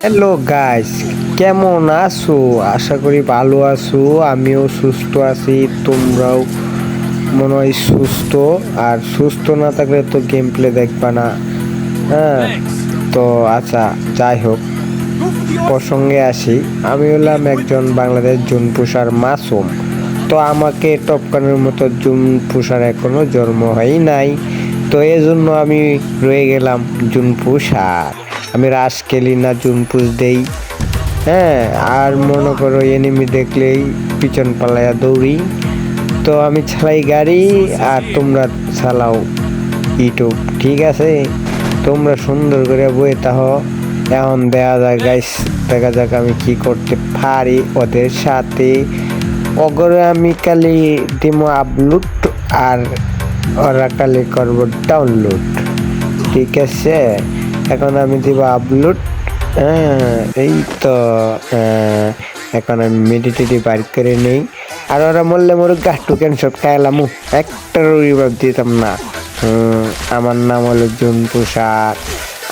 Hello guys, কেমন আছো? আশা করি ভালো আছো। আমিও সুস্থ আছি, তোমরাও মনে হয় সুস্থ। আর সুস্থ না থাকলে তো গেম প্লে দেখবা না। হ্যাঁ, তো আচ্ছা, যাই হোক, প্রসঙ্গে আসি। আমি হলাম একজন বাংলাদেশ জুন পুষার মাসুম। তো আমাকে টপকানোর মতো জুন পুষার এখনো জন্ম হয় নাই। তো এই জন্য আমি রয়ে গেলাম জুন পুষার। আমি রাস খেলি না, জুন পুষ দেই। হ্যাঁ, আর মনে করো এনিমি দেখলেই পিছন পালাইয়া দৌড়ি। তো আমি চালাই গাড়ি আর তোমরা চালাও ইউটিউব, ঠিক আছে? তোমরা সুন্দর করে বই তাহ। এখন দেখা যায় গাইস, দেখা যাক আমি কি করতে পারি ওদের সাথে। ওগরে আমি খালি দিব আপলোড আর ওরা খালি করবো ডাউনলোড, ঠিক আছে? এখন আমি দিব আপলোড। এই তো এখন আমি মেডিটেটি বাইর করে নেই। আর ওরা মরলে মরুক গা, টুকেন সব খাইলাম, একটা রিভাইভ দিতাম না। আমার নাম হলো জুন পুষার।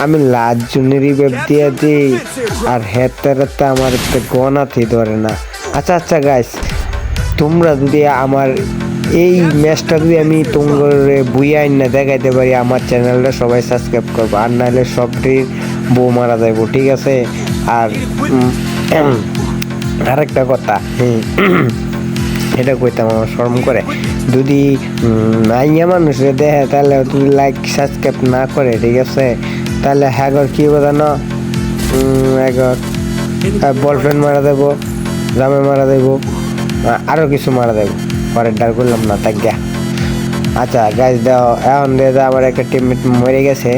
আমি লাস্ট জুনে রিভাইভ দিয়ে দিই আর হেতে আমার গনাতে ধরে না। আচ্ছা আচ্ছা গাইস, তোমরা যদি আমার এই ম্যাচটা যদি আমি তোমার বুইয়া না দেখাইতে পারি, আমার চ্যানেলটা সবাই সাবস্ক্রাইব করবো, আর নাহলে সবটির বউ মারা যাইব, ঠিক আছে? আর আরেকটা কথা, এটা কইতাম, আমার শরম করে যদি নাইয়া মানুষের দেখে, তাহলে যদি লাইক সাবস্ক্রাইব না করে, ঠিক আছে? তাহলে হ্যাগর কি বোঝানো, হ্যাগর বয়ফ্রেন্ড মারা দেবো, জামে মারা দেবো, আরো কিছু মারা দেবো। পরের ডার করলাম না, তাই গা। আচ্ছা গাইজ, দাও এখন দিয়ে আমার একটা টিমমেট মরে গেছে।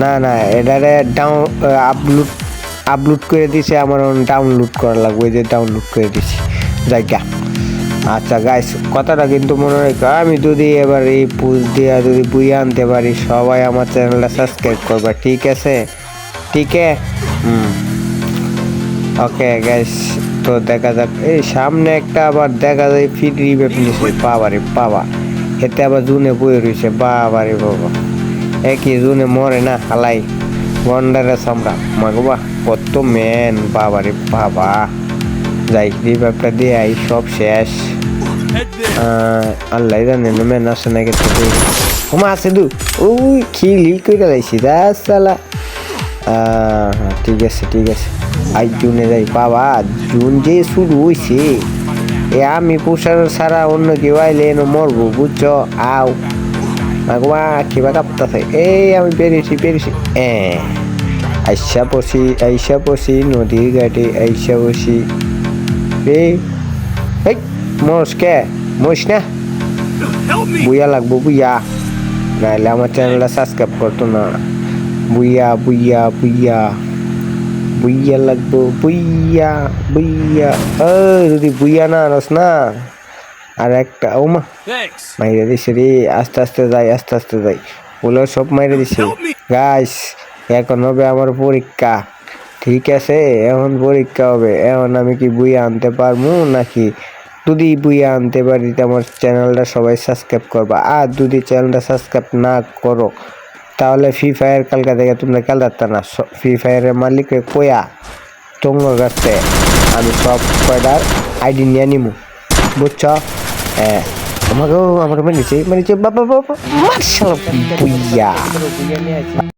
না না, এটারে আপলোড আপলোড করে দিছে, আমার ডাউনলোড করা লাগবে, ওই যে ডাউনলোড করে দিছি জায়গা। আচ্ছা গাইস, কথাটা কিন্তু মনে রেখো, আমি যদি এবার এই পুজ দিয়া যদি বুইয়ে আনতে পারি, সবাই আমার চ্যানেলটা সাবস্ক্রাইব করবে, ঠিক আছে? ঠিক আছে, ওকে গাইস। তো দেখা যাক, এই সামনে একটা আবার দেখা যায় ফ্রি রিভাইভ নিছে, বাবারে বাবা। এতে আবার জুনে বয়ে রয়েছে, বাবারে বাবা। একই জুনে মরে না হালাই গন্ডারে সামরা মাগবা, কত ম্যান, বাবারে বাবা। যাই রিভাইভটা দিয়ে আই, সব শেষ। আল্লাহ জানে ম্যান আসে নাকি। ওমা আছে দু, ওই খিলি করে লাইছি দা সালা। ঠিক আছে ঠিক আছে, আজ জুনে যাই বাবা। জুন যে শুরু হয়েছে, এ আমি পুষার ছাড়া অন্য কেউ আইলে এনে মরবো, বুঝছো? আও মাগমা কিবা কাঁপতাছে। এই আমি পেরেছি। আইসা পড়ছি নদীর ঘাটে, আইসা বসি রে। এই মরস কে? মরিস না, বুইয়া লাগবো, বুইয়া, নাহলে আমার চ্যানেলটা সাবস্ক্রাইব করতো না। বুইয়া বুইয়া বুইয়া বুইয়া লাগবো, বুইয়া বুইয়া। যদি বুইয়া না আনস না, আর একটা ওমা মাইরে দিছে রে। আস্তে আস্তে যাই, ওগুলো সব মাইরে দিছে। গাইস, এখন হবে আমার পরীক্ষা, ঠিক আছে? এখন পরীক্ষা হবে, এখন আমি কি বুইয়া আনতে পারবো নাকি? যদি বুইয়া আনতে পারি, আমার চ্যানেলটা সবাই সাবস্ক্রাইব করবা। আর যদি চ্যানেলটা সাবস্ক্রাইব না করো, তাহলে ফ্রি ফায়ার কালকা থেকে তোমরা খেলতে না। ফ্রি ফায়ারের মালিককে কয়া তোমার কাছে আমি সব কয়টার আইডি নিয়ে নিবো, বুঝছো? হ্যাঁ, আমাকে মেরেছে বাবা বাবা, মার্শাল বুইয়া।